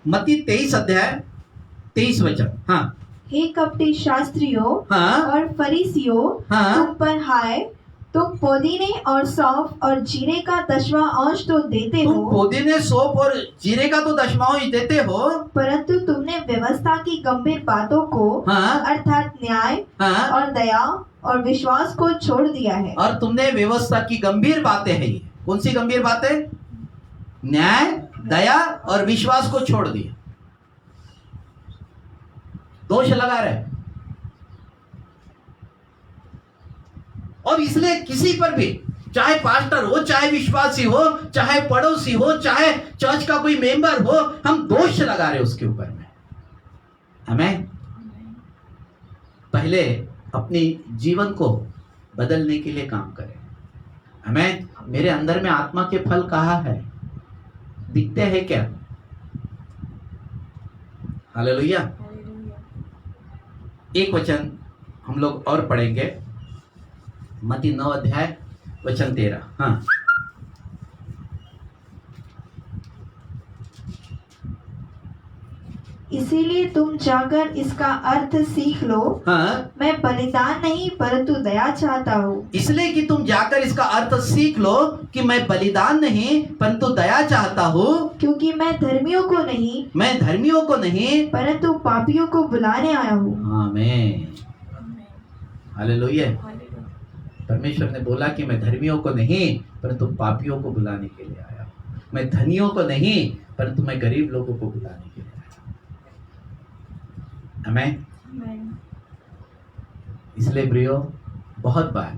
मत्ती 23 अध्याय 23 वचन। हाँ हे कपटी शास्त्रियों हाँ और फरीसियों, हाँ। तुम पर हाय, तुम पुदीने और सौंफ और जीरे का 10वां अंश तो देते तुम हो, पुदीने सौंफ और जीरे का तो 10वां अंश देते हो, परंतु तुमने व्यवस्था की गंभीर बातों को हाँ अर्थात न्याय हाँ, और दया और विश्वास को छोड़ दिया है। और तुमने व्यवस्था की गंभीर बातें हैं, ये कौन सी गंभीर बातें? न्याय, दया और विश्वास को छोड़ दिया। दोष लगा रहे। और इसलिए किसी पर भी, चाहे पास्टर हो, चाहे विश्वासी हो, चाहे पड़ोसी हो, चाहे चर्च का कोई मेंबर हो, हम दोष लगा रहे उसके ऊपर में। हमें पहले अपनी जीवन को बदलने के लिए काम करें। हमें मेरे अंदर में आत्मा के फल कहाँ है, दिखते हैं क्या? हालेलुया। एक वचन हम लोग और पढ़ेंगे, मत्ती 9 अध्याय वचन 13। हाँ इसीलिए तुम जाकर इसका अर्थ सीख लो, हाँ, मैं बलिदान नहीं परंतु दया चाहता हूँ। इसलिए कि तुम जाकर इसका अर्थ सीख लो कि मैं बलिदान नहीं परंतु दया चाहता हूँ, क्योंकि मैं धर्मियों को नहीं मैं धर्मियों को नहीं परंतु पापियों को बुलाने आया हूँ। आमीन। हालेलुया। परमेश्वर ने बोला कि मैं धर्मियों को नहीं परंतु पापियों को बुलाने के लिए आया हूँ। मैं धनियों को नहीं परंतु मैं गरीब लोगों को बुलाने के लिए आया हूँ। आमीन। इसलिए प्रियो, बहुत बार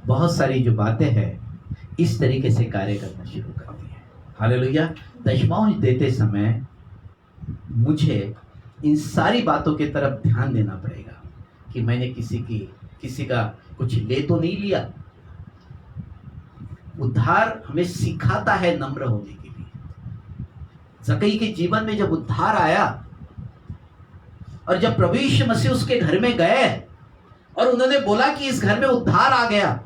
बहुत सारी जो बातें हैं इस तरीके से कार्य करना शुरू करती है। हालेलुया। दशमांश देते समय मुझे इन सारी बातों की तरफ ध्यान देना पड़ेगा कि मैंने किसी का कुछ ले तो नहीं लिया। उद्धार हमें सिखाता है नम्र होने के लिए। जक्कई के जीवन में जब उद्धार आया और जब प्रभु यीशु मसीह उसके घर में गए और उन्होंने बोला कि इस घर में उद्धार आ गया,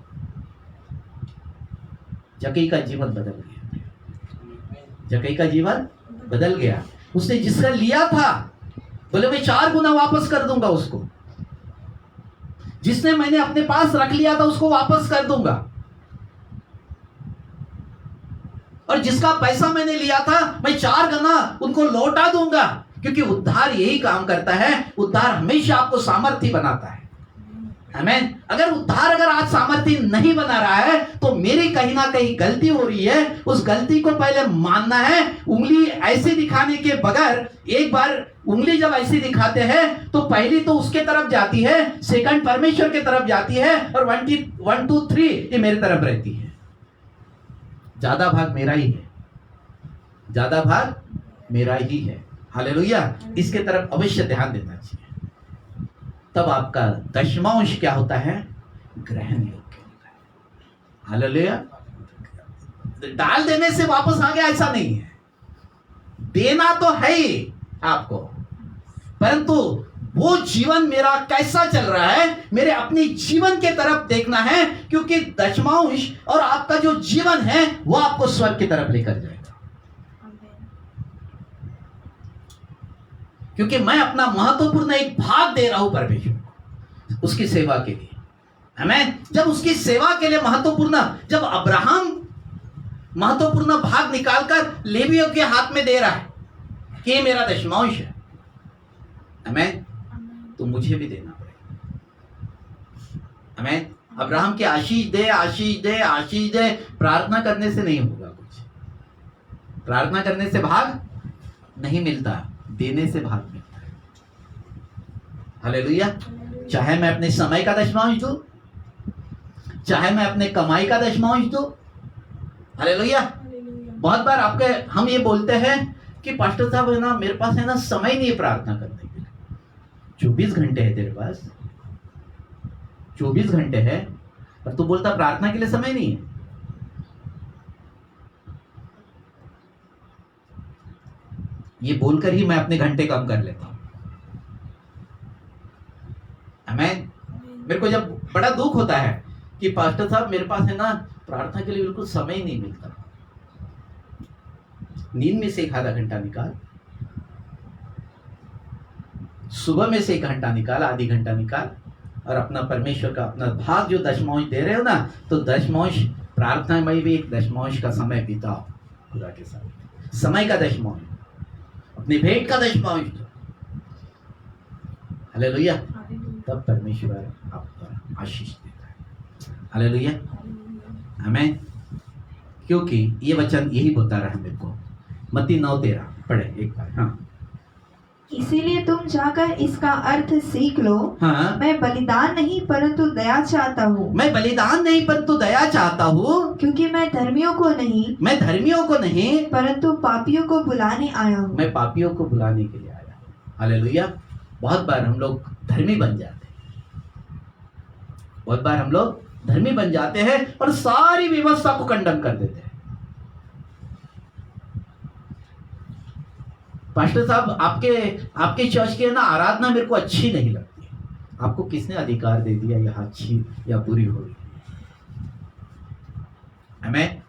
जक्कई का जीवन बदल गया। जक्कई का जीवन बदल गया। उसने जिसका लिया था बोले मैं 4 गुना वापस कर दूंगा उसको। जिसने मैंने अपने पास रख लिया था उसको वापस कर दूंगा। और जिसका पैसा मैंने लिया था मैं 4 गुना उनको लौटा दूंगा। क्योंकि उद्धार यही काम करता है। उद्धार हमेशा आपको सामर्थी बनाता है। आमीन। अगर आज सामर्थ्य नहीं बना रहा है तो मेरी कहीं ना कहीं गलती हो रही है। उस गलती को पहले मानना है। उंगली ऐसे दिखाने के बगैर, एक बार उंगली जब ऐसे दिखाते हैं तो पहली तो उसके तरफ जाती है, सेकंड परमेश्वर के तरफ जाती है, और 1 2 3 ये मेरी तरफ रहती है। ज्यादा भाग मेरा ही है, ज्यादा भाग मेरा ही है। हालेलुया। इसके तरफ अवश्य ध्यान देना चाहिए। तब आपका दशमांश क्या होता है? ग्रहण योग्य होता है। हालेलुया। डाल देने से वापस आ गया ऐसा नहीं है। देना तो है ही आपको, परंतु वो जीवन मेरा कैसा चल रहा है, मेरे अपने जीवन के तरफ देखना है। क्योंकि दशमांश और आपका जो जीवन है वो आपको स्वर्ग की तरफ लेकर जाएगा। क्योंकि मैं अपना महत्वपूर्ण एक भाग दे रहा हूं परमेश्वर को, उसकी सेवा के लिए। हमें जब उसकी सेवा के लिए महत्वपूर्ण, जब अब्राहम महत्वपूर्ण भाग निकालकर लेवियों के हाथ में दे रहा है कि ये मेरा दशमांश है, हमें तो मुझे भी देना पड़ेगा। हमें अब्राहम की आशीष दे, आशीष दे, आशीष दे, प्रार्थना करने से नहीं होगा कुछ। प्रार्थना करने से भाग नहीं मिलता, देने से भाग मिलता है। हालेलुया। चाहे मैं अपने समय का दशमांश दूं, चाहे मैं अपने कमाई का दशमांश दूं। हालेलुया। बहुत बार हम ये बोलते हैं कि पास्टर साहब है ना, मेरे पास है ना समय नहीं है प्रार्थना करने के लिए। 24 घंटे है तेरे पास, 24 घंटे है, और तू बोलता प्रार्थना के लिए समय नहीं है। ये बोलकर ही मैं अपने घंटे कम कर लेता हूं। आमीन। मेरे को जब बड़ा दुख होता है कि पास्टर साहब मेरे पास है ना प्रार्थना के लिए बिल्कुल समय ही नहीं मिलता। नींद में से 1 आधा घंटा निकाल, सुबह में से 1 घंटा निकाल, आधी घंटा निकाल और अपना परमेश्वर का अपना भाग जो दशमांश दे रहे हो ना, तो दशमांश प्रार्थना में भी एक दशमांश का समय बिताओ खुदा के साथ, समय का दशमांश, अपनी भेंट का दशमांश दो। हालेलुया। तब परमेश्वर आपको आशीष देता है। हालेलुया, आमीन। क्योंकि ये वचन यही बता रहा है मेरे को, मत्ती 9:13 पढ़े एक बार। हाँ, इसीलिए तुम जाकर इसका अर्थ सीख लो। हाँ, मैं बलिदान नहीं परंतु दया चाहता हूँ, मैं बलिदान नहीं परंतु दया चाहता हूँ, क्योंकि मैं धर्मियों को नहीं मैं धर्मियों को नहीं परंतु पापियों को बुलाने आया हूँ। मैं पापियों को बुलाने के लिए आया हूँ। हालेलुया। बहुत बार हम लोग धर्मी बन जाते हैं, बहुत बार हम लोग धर्मी बन जाते हैं और सारी व्यवस्था को कंडम कर देते हैं। पास्टर साहब, आपके चर्च की है ना आराधना मेरे को अच्छी नहीं लगती। आपको किसने अधिकार दे दिया यह अच्छी या बुरी हो रही? आमीन।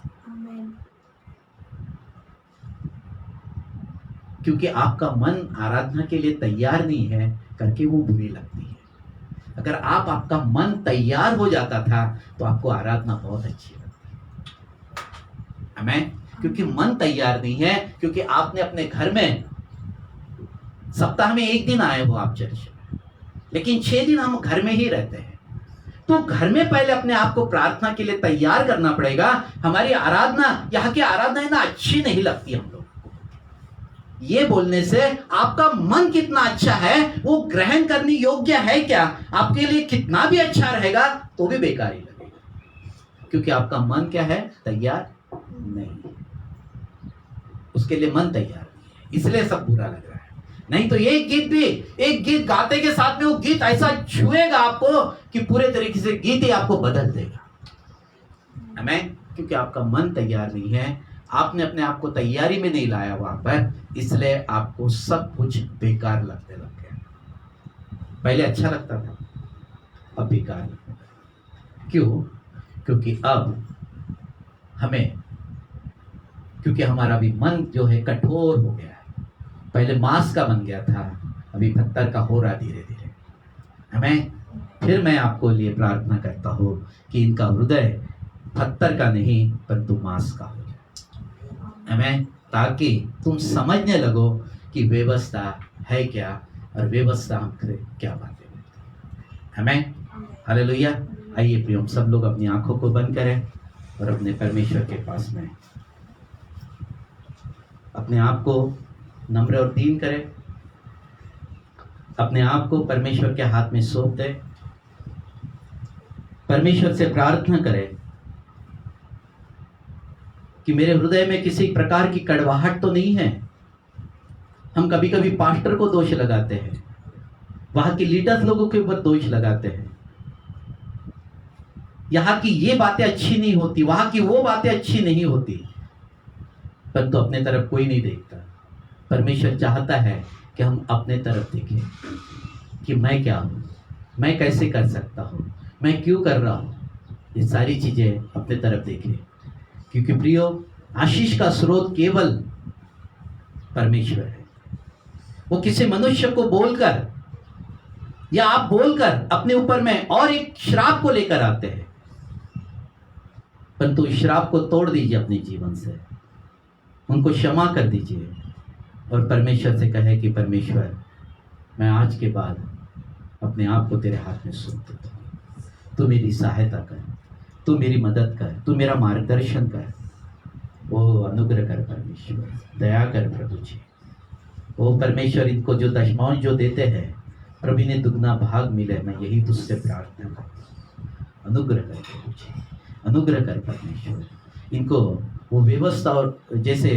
क्योंकि आपका मन आराधना के लिए तैयार नहीं है करके वो बुरी लगती है। अगर आपका मन तैयार हो जाता था तो आपको आराधना बहुत अच्छी लगती है। आमीन। क्योंकि मन तैयार नहीं है, क्योंकि आपने अपने घर में सप्ताह में 1 दिन आए हो आप चर्च में, लेकिन 6 दिन हम घर में ही रहते हैं। तो घर में पहले अपने आप को प्रार्थना के लिए तैयार करना पड़ेगा। हमारी आराधना, यहाँ की आराधना है ना अच्छी नहीं लगती हम लोग को। ये बोलने से आपका मन कितना अच्छा है, वो ग्रहण करने योग्य है क्या, आपके लिए कितना भी अच्छा रहेगा तो भी बेकार ही लगेगा, क्योंकि आपका मन क्या है, तैयार नहीं, उसके लिए मन तैयार नहीं है, इसलिए सब बुरा लग रहा है। नहीं तो एक गीत गाते के साथ में वो गीत ऐसा छुएगा आपको कि पूरे तरीके से गीत ही आपको बदल देगा। आमीन। क्योंकि आपका मन तैयार नहीं है, आपने अपने आप को तैयारी में नहीं लाया वहां पर, इसलिए आपको सब कुछ बेकार लगने लग गया। पहले अच्छा लगता था, अब बेकार लगने लगा। क्यों? क्योंकि अब क्योंकि हमारा भी मन जो है कठोर हो गया है। पहले मांस का बन गया था, अभी पत्थर का हो रहा धीरे धीरे। आमीन। फिर मैं आपको लिए प्रार्थना करता हूँ कि इनका हृदय पत्थर का नहीं परंतु मांस का हो जाए। आमीन। ताकि तुम समझने लगो कि व्यवस्था है क्या और व्यवस्था हमसे क्या बातें हैं। आमीन। हालेलुया। आइए प्रिय, हम सब लोग अपनी आंखों को बंद करें और अपने परमेश्वर के पास में अपने आप को नम्र और दीन करें, अपने आप को परमेश्वर के हाथ में सौंप दें, परमेश्वर से प्रार्थना करें कि मेरे हृदय में किसी प्रकार की कड़वाहट तो नहीं है। हम कभी कभी पास्टर को दोष लगाते हैं, वहां के लीडर्स लोगों के ऊपर दोष लगाते हैं, यहाँ की ये बातें अच्छी नहीं होती, वहां की वो बातें अच्छी नहीं होती, परंतु अपने तरफ कोई नहीं देखता। परमेश्वर चाहता है कि हम अपने तरफ देखें कि मैं क्या हूँ, मैं कैसे कर सकता हूँ, मैं क्यों कर रहा हूँ। ये सारी चीज़ें अपने तरफ देखें, क्योंकि प्रियो, आशीष का स्रोत केवल परमेश्वर है। वो किसी मनुष्य को बोलकर या आप बोलकर अपने ऊपर में और एक श्राप को लेकर आते हैं, परंतु इस श्राप को तोड़ दीजिए अपने जीवन से, उनको क्षमा कर दीजिए और परमेश्वर से कहे कि परमेश्वर, मैं आज के बाद अपने आप को तेरे हाथ में सौंप देता हूँ। तू मेरी सहायता कर, तू मेरी मदद कर, तू मेरा मार्गदर्शन कर। ओ अनुग्रह कर परमेश्वर, दया कर प्रभु जी। ओ परमेश्वर, इनको जो दशमांश जो देते हैं प्रभु ने दुगना भाग मिले, मैं यही तुझसे प्रार्थना करता हूँ। अनुग्रह कर प्रभु जी, अनुग्रह कर परमेश्वर। इनको वो व्यवस्था और जैसे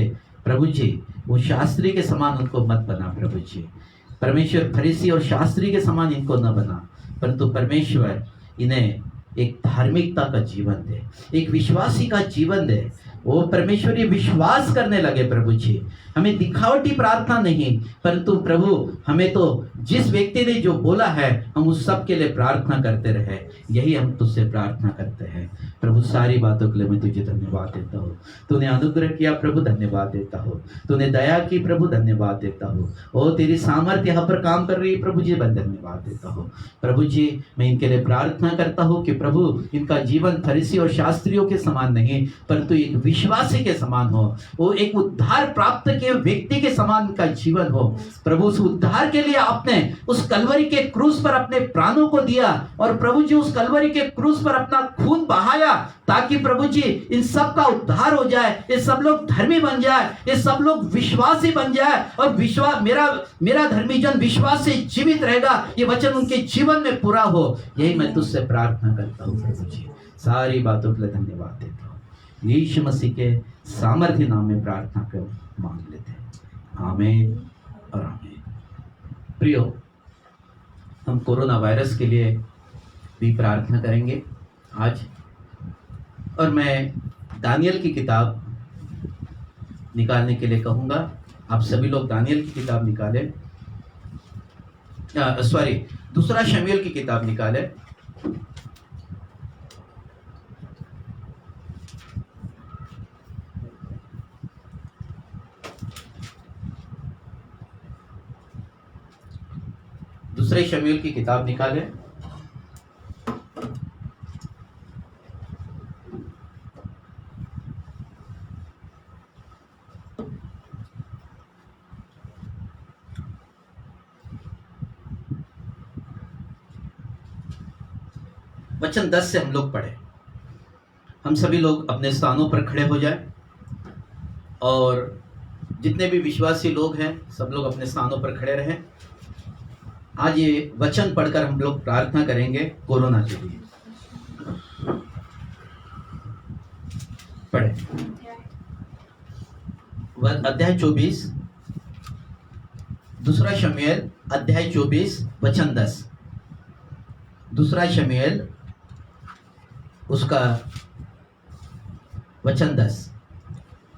प्रभु जी वो शास्त्री के समान उनको मत बना प्रभु जी। परमेश्वर फरीसी और शास्त्री के समान इनको न बना, परंतु परमेश्वर इन्हें एक धार्मिकता का जीवन दे, एक विश्वासी का जीवन दे। वो परमेश्वरीय विश्वास करने लगे प्रभु जी। हमें दिखावटी प्रार्थना नहीं, परंतु प्रभु हमें तो जिस व्यक्ति ने जो बोला है हम उस सब के लिए प्रार्थना करते रहे। यही हम तुझसे प्रार्थना करते हैं प्रभु। सारी बातों के लिए मैं तुझे धन्यवाद देता हूँ। तूने अनुग्रह किया प्रभु, धन्यवाद देता हूँ। तूने दया की प्रभु, धन्यवाद देता हूँ। ओ तेरी सामर्थ्य यहाँ पर काम कर रही है प्रभु जी, मैं धन्यवाद देता हूँ प्रभु जी। मैं इनके लिए प्रार्थना करता हूँ कि प्रभु इनका जीवन फरीसी और शास्त्रियों के समान नहीं, परंतु एक विश्वासी के समान हो। वो एक उद्धार प्राप्त के व्यक्ति के समान का जीवन हो प्रभु। उस उद्धार के लिए आपने उस कलवरी के क्रूस पर अपने प्राणों को दिया, और प्रभु जी उस कलवरी के क्रूस पर अपना खून बहाया, ताकि प्रभु जी इन सब का उद्धार हो जाए, ये सब लोग धर्मी बन जाए, ये सब लोग विश्वासी बन जाए, और विश्वास मेरा धर्मी जन विश्वास से जीवित रहेगा, ये वचन उनके जीवन में पूरा हो। यही मैं तुझसे प्रार्थना करता हूँ प्रभु जी। सारी बातों के लिए धन्यवाद देता हूँ। यीशु मसीह के सामर्थ्य नाम में प्रार्थना कर मांग लेते हैं, आमीन और आमीन। प्रियो, हम कोरोना वायरस के लिए भी प्रार्थना करेंगे आज, और मैं दानियल की किताब निकालने के लिए कहूँगा। आप सभी लोग दानियल की किताब निकालें, दूसरा शमूएल की किताब निकालें। दूसरे शमूएल की किताब निकालें। वचन 10 से हम लोग पढ़े। हम सभी लोग अपने स्थानों पर खड़े हो जाए, और जितने भी विश्वासी लोग हैं सब लोग अपने स्थानों पर खड़े रहें। आज ये वचन पढ़कर हम लोग प्रार्थना करेंगे कोरोना के लिए। पढ़े अध्याय 24, दूसरा शमूएल अध्याय 24 वचन 10। दूसरा शमूएल उसका वचन 10।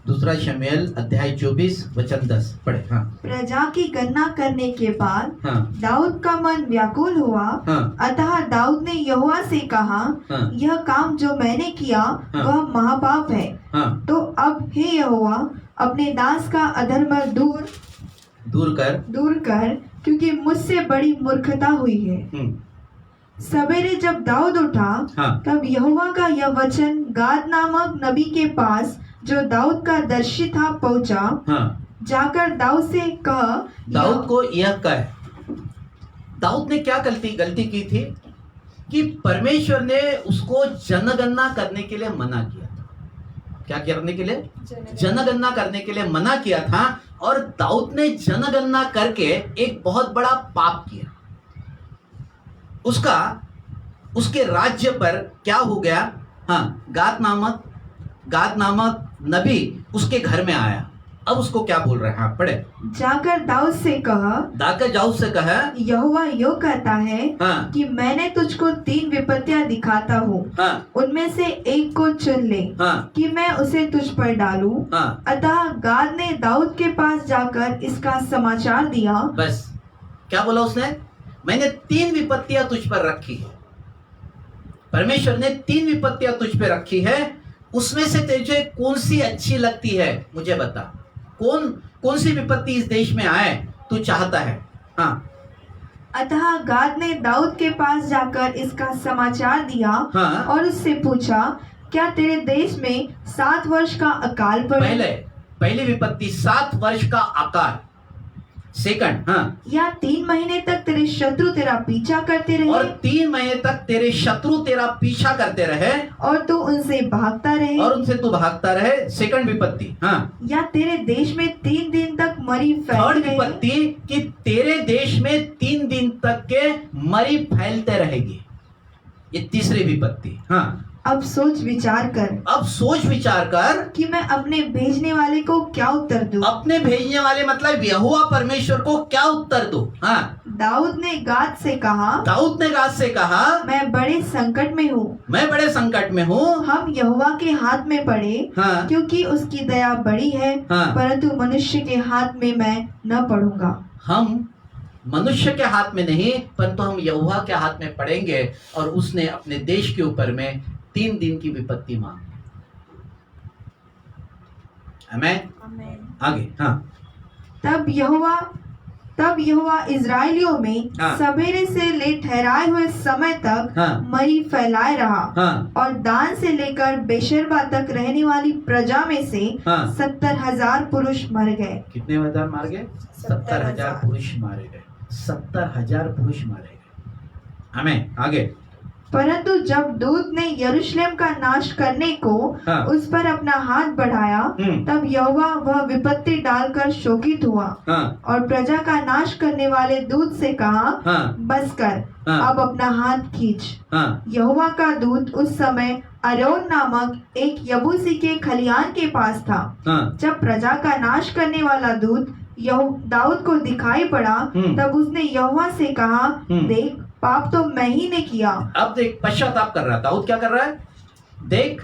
दूसरा शमूएल अध्याय 24 वचन 10 पढ़े। हाँ। प्रजा की गणना करने के बाद हाँ। दाऊद का मन व्याकुल हुआ। हाँ। अतः दाऊद ने यहोवा से कहा, हाँ। यह काम जो मैंने किया हाँ। वह महापाप है। हाँ। तो अब हे यहोवा, अपने दास का अधर्म दूर कर, क्योंकि मुझसे बड़ी मूर्खता हुई है। सवेरे जब दाऊद उठा, हाँ। तब यहोवा का यह वचन गाद नामक नबी के पास, जो दाऊद का दर्शी था, पहुंचा। हाँ। जाकर दाऊद से कह, दाऊद को यह कह। दाऊद ने क्या गलती की थी कि परमेश्वर ने उसको जनगणना करने के लिए मना किया था। क्या करने के लिए? जनगणना करने के लिए मना किया था, और दाऊद ने जनगणना करके एक बहुत बड़ा पाप किया। उसके राज्य पर क्या हो गया? हाँ, गाद नामक नबी उसके घर में आया। अब उसको क्या बोल रहे हैं? हाँ, पढ़े। जाकर दाऊद से कहा, यहोवा यो कहता है, हाँ। कि मैंने तुझको 3 विपत्तियां दिखाता हूँ। हाँ। उनमें से एक को चुन ले। हाँ। कि मैं उसे तुझ पर डालूं। हाँ। अतः गाद ने दाऊद के पास जाकर इसका समाचार दिया। बस क्या बोला उसने? मैंने 3 विपत्तियां तुझ पर रखी है। परमेश्वर ने 3 विपत्तियां तुझ पर रखी है, उसमें से तुझे कौन सी अच्छी लगती है मुझे बता। कौन सी विपत्ति इस देश में आए तू चाहता है? हाँ। अतः गाद ने दाऊद के पास जाकर इसका समाचार दिया। हाँ। और उससे पूछा, क्या तेरे देश में 7 वर्ष का अकाल पड़े? पहली विपत्ति 7 वर्ष का अकाल। सेकंड, हाँ। या 3 महीने तक तेरे शत्रु तेरा पीछा करते रहे। और 3 महीने तक तेरे शत्रु तेरा पीछा करते रहे, और तू उनसे भागता रहे। सेकंड विपत्ति, हाँ। या तेरे देश में 3 दिन तक मरी फैलती थर्ड विपत्ति कि तेरे देश में 3 दिन तक के मरी फैलते रहेगी। ये तीसरी विपत्ति, हाँ। अब सोच विचार कर अब सोच विचार कर कि मैं अपने भेजने वाले को क्या उत्तर दूं। अपने भेजने वाले मतलब यहोवा परमेश्वर को क्या उत्तर दूं। हाँ, दाऊद ने गाद से कहा, दाऊद ने गाद से कहा, मैं बड़े संकट में हूँ, मैं बड़े संकट में हूँ, हम यहोवा के हाथ में पड़े। हाँ, क्योंकि उसकी दया बड़ी है, हाँ, परंतु मनुष्य के हाथ में मैं न पड़ूंगा। हम मनुष्य के हाथ में नहीं परंतु हम यहोवा के हाथ में पड़ेंगे। और उसने अपने देश के ऊपर में 3 दिन की विपत्ति मांगी। आमेन। आगे। हाँ, तब यहोवा इजराइलियों में हाँ, सवेरे से ले ठहराए हुए समय तक हाँ, मरी फैलाए रहा। हाँ, और दान से लेकर बेशरबा तक रहने वाली प्रजा में से हाँ, 70,000 पुरुष मर गए। कितने हजार मार गए? 70,000 पुरुष मारे गए। 70,000 पुरुष मारे गए। आमेन। आगे। परंतु जब दूत ने यरूशलेम का नाश करने को हाँ, उस पर अपना हाथ बढ़ाया, तब यहोवा वह विपत्ति डालकर शोकित हुआ। हाँ, और प्रजा का नाश करने वाले दूत से कहा, हाँ, बस कर, हाँ, अब अपना हाथ खींच। हाँ, यहोवा का दूत उस समय अरोन नामक एक यबूसी के खलियान के पास था। हाँ, जब प्रजा का नाश करने वाला दूत दाऊद को दिखाई पड़ा, तब उसने यहोवा से कहा, देख, पाप तो मैं ही ने किया। अब देख, पश्चाताप कर रहा था। दाऊद क्या कर रहा है? देख,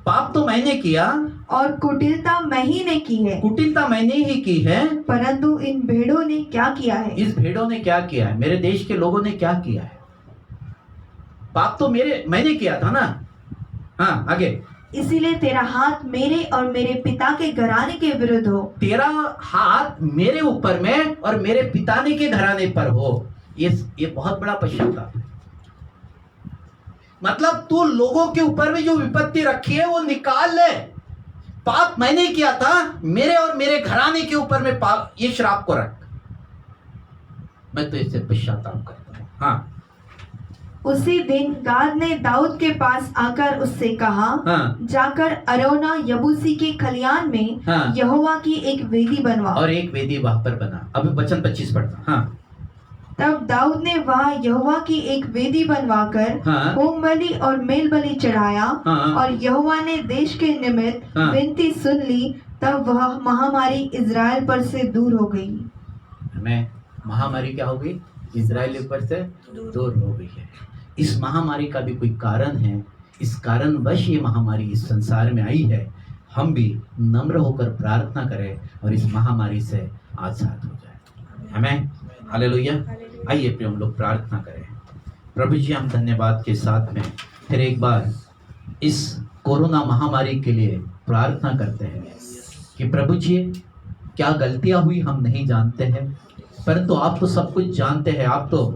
पाप तो मैंने किया और कुटिलता मैं ही ने की है। कुटिलता मैंने ही की है, परंतु इन भेड़ों ने क्या किया है? इस भेड़ों ने क्या किया है? मेरे देश के लोगों ने क्या किया है? पाप तो मैंने किया था ना। हाँ, आगे। इसीलिए तेरा हाथ मेरे और मेरे पिता के घराने के विरुद्ध हो। तेरा हाथ मेरे ऊपर में और मेरे पिताने के घराने पर हो। ये बहुत बड़ा पश्चाताप है। मतलब तू लोगों के ऊपर में जो विपत्ति रखी है वो निकाल ले। पाप मैंने किया था, मेरे और मेरे घराने के ऊपर में पाप, ये श्राप को रख। मैं तो इससे पश्चाताप करता हूं। हाँ, उसी दिन गाद ने दाऊद के पास आकर उससे कहा, हाँ, जाकर अरोना यबूसी के खलियान में हाँ, यहोवा की एक वेदी बनवा। और एक वेदी वहां पर बना। अभी वचन 25 पढ़ता। हाँ, तब दाऊद ने वहाँ यहोवा की एक वेदी बनवाकर हाँ, होम बलि और मेल बलि चढ़ाया। हाँ, और यहोवा ने देश के निमित्त हाँ, विनती सुन ली। तब वह महामारी इजराइल पर से दूर हो गई। मैं महामारी क्या हो गई? इजराइल पर से दूर हो गई है। इस महामारी का भी कोई कारण है। इस कारणवश ये महामारी इस संसार में आई है। हम भी नम्र होकर प्रार्थना करें और इस महामारी से आजाद हो जाए। हमें हालेलुया। आइए प्रिय, हम लोग प्रार्थना करें। प्रभु जी, हम धन्यवाद के साथ में फिर एक बार इस कोरोना महामारी के लिए प्रार्थना करते हैं कि प्रभु जी, क्या गलतियां हुई हम नहीं जानते हैं, परंतु आप तो सब कुछ जानते हैं। आप तो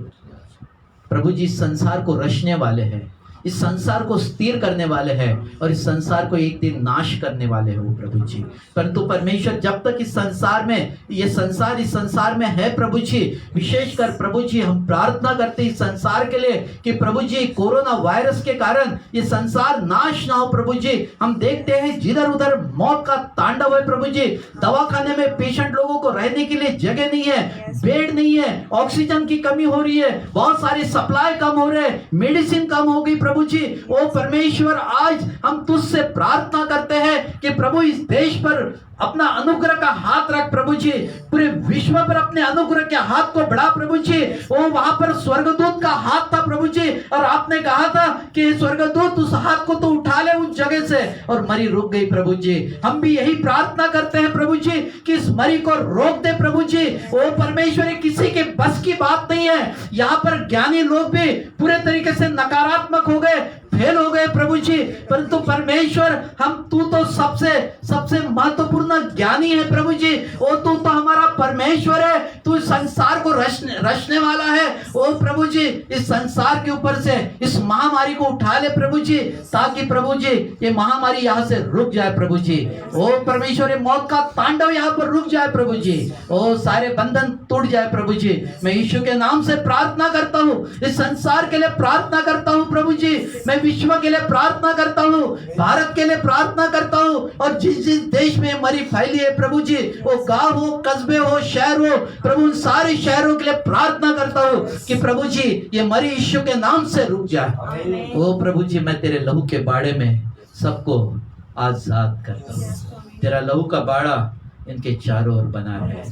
प्रभु जी संसार को रचने वाले हैं, इस संसार को स्थिर करने वाले हैं और इस संसार को एक दिन नाश करने वाले हैं वो प्रभु जी। परंतु परमेश्वर, जब तक इस संसार में इस संसार में है प्रभु जी, विशेषकर प्रभु जी हम प्रार्थना करते हैं इस संसार के लिए कि प्रभु जी कोरोना वायरस के कारण ये संसार नाश ना हो प्रभु जी। हम देखते हैं जिधर उधर मौत का तांडव है प्रभु जी। दवाखाने में पेशेंट लोगों को रहने के लिए जगह नहीं है, बेड नहीं है, ऑक्सीजन की कमी हो रही है, बहुत सारी सप्लाई कम हो रहे, मेडिसिन कम हो गई प्रभु जी। ओ परमेश्वर, आज हम तुझसे प्रार्थना करते हैं कि प्रभु इस देश पर अपना अनुग्रह का हाथ रख प्रभु जी। पूरे विश्व पर अपने अनुग्रह के हाथ को बढ़ा प्रभु जी। ओ वहां पर स्वर्गदूत का हाथ था प्रभु जी, और आपने कहा था कि स्वर्गदूत उस हाथ को तो उठा ले उस जगह से, और मरी रुक गई प्रभु जी। हम भी यही प्रार्थना करते हैं प्रभु जी कि इस मरी को रोक दे प्रभु जी। ओ परमेश्वर, किसी के बस की बात नहीं है। यहाँ पर ज्ञानी लोग भी पूरे तरीके से नकारात्मक हो गए, फेल हो गए प्रभु जी। परंतु परमेश्वर, तू तो सबसे महत्वपूर्ण ज्ञानी है प्रभु जी। ओ तू तो हमारा परमेश्वर है, तू संसार को रचने वाला है। ओ प्रभु जी, इस संसार के ऊपर से इस महामारी को उठा ले प्रभु जी, ताकि प्रभु जी ये महामारी यहाँ से रुक जाए प्रभु जी। ओ परमेश्वर, ये मौत का तांडव यहाँ पर रुक जाए प्रभु जी। ओ सारे बंधन टूट जाए प्रभु जी। मैं यीशु के नाम से प्रार्थना करता हूँ, इस संसार के लिए प्रार्थना करता हूँ प्रभु जी। मैं विश्व के लिए प्रार्थना करता हूँ, भारत के लिए प्रार्थना करता हूँ, और जिस जिस देश में मरी फैली है प्रभु जी, वो गांव हो, कस्बे हो, शहर हो प्रभु प्रभु उन सारे शहरों के लिए प्रार्थना करता हूँ कि प्रभु जी ये मरी यीशु के नाम से रुक जाए। ओ प्रभु जी मैं तेरे लहू के बाड़े में सबको आजाद करता हूँ। तेरा लहू का बाड़ा इनके चारों ओर बना है।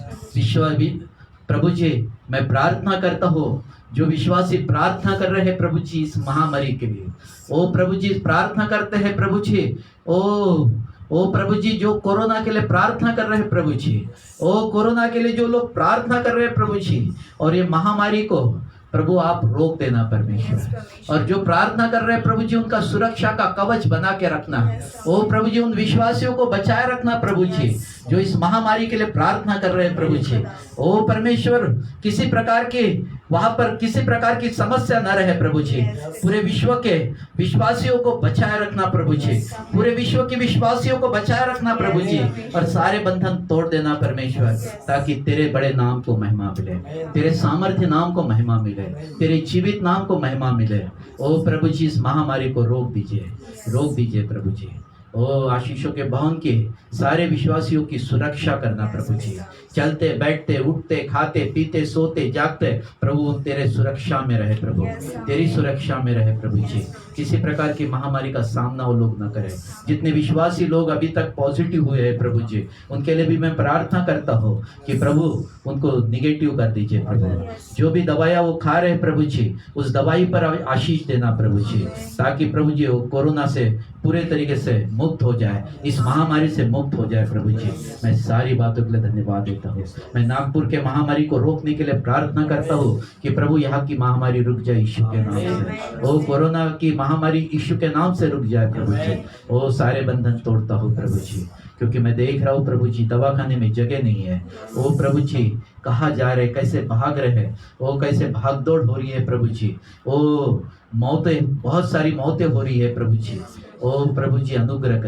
प्रभु जी मैं प्रार्थना करता हूँ जो विश्वासी प्रार्थना कर रहे हैं प्रभु जी इस महामारी के लिए, ओ प्रभु जी प्रार्थना करते हैं प्रभु जी, ओ प्रभु जी जो कोरोना के लिए प्रार्थना कर रहे हैं प्रभु जी, ओ कोरोना के लिए जो लोग प्रार्थना कर रहे हैं प्रभु जी, और ये महामारी को प्रभु आप रोक देना परमेश्वर, और जो प्रार्थना कर रहे हैं प्रभु जी उनका सुरक्षा का कवच बना के रखना। ओ प्रभु जी उन विश्वासियों को बचाए रखना प्रभु जी जो इस महामारी के लिए प्रार्थना कर रहे हैं प्रभु जी। ओ परमेश्वर किसी प्रकार की वहां पर किसी प्रकार की समस्या न रहे प्रभु जी। पूरे विश्व के विश्वासियों को बचाए रखना प्रभु जी, पूरे विश्व के विश्वासियों को बचाए रखना प्रभु जी, और सारे बंधन तोड़ देना परमेश्वर, ताकि तेरे बड़े नाम को महिमा मिले, तेरे सामर्थ्य नाम को महिमा मिले, तेरे जीवित नाम को महिमा मिले। ओ प्रभु जी इस महामारी को रोक दीजिए प्रभु जी। ओ आशीषों के भवन के सारे विश्वासियों की सुरक्षा करना प्रभु जी, चलते बैठते उठते खाते पीते सोते जागते प्रभु तेरे सुरक्षा में रहे प्रभु, तेरी सुरक्षा में रहे प्रभु जी। किसी प्रकार की महामारी का सामना वो लोग न करें। जितने विश्वासी लोग अभी तक पॉजिटिव हुए हैं प्रभु जी उनके लिए भी मैं प्रार्थना करता हूँ कि प्रभु उनको निगेटिव कर दीजिए प्रभु। जो भी दवाइयाँ वो खा रहे हैं प्रभु जी उस दवाई पर आशीष देना प्रभु जी, ताकि प्रभु जी वो कोरोना से पूरे तरीके से मुक्त हो जाए, इस महामारी से मुक्त हो जाए प्रभु जी। मैं सारी बातों के लिए धन्यवाद देता हूँ। मैं नागपुर के महामारी को रोकने के लिए प्रार्थना करता हूँ कि प्रभु यहाँ की महामारी रुक जाए यीशु के नाम से। ओ कोरोना की महामारी यीशु के नाम से रुक जाए प्रभु जी। ओ सारे बंधन तोड़ता हूँ प्रभु जी, क्योंकि मैं देख रहा हूँ प्रभु जी दवाखाने में जगह नहीं है। ओ प्रभु जी कहाँ जा रहे, कैसे भाग रहे हैं, ओ कैसे भाग दौड़ हो रही है प्रभु जी। ओ मौतें, बहुत सारी मौतें हो रही है प्रभु जी। ओ प्रभु जी अनुग्रह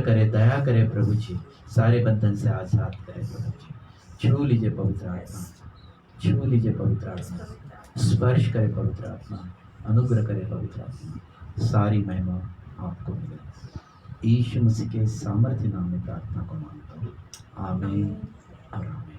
करे, दया करे प्रभु जी, सारे बंधन से आजाद करे प्रभु जी। छू लीजिए पवित्र आत्मा, छू लीजिए पवित्र आत्मा, स्पर्श करे पवित्र आत्मा, अनुग्रह करे पवित्र आत्मा। सारी महिमा आपको मिले। यीशु मसीह के सामर्थ्य नाम में प्रार्थना को मांगता हूँ, आमीन और आमीन।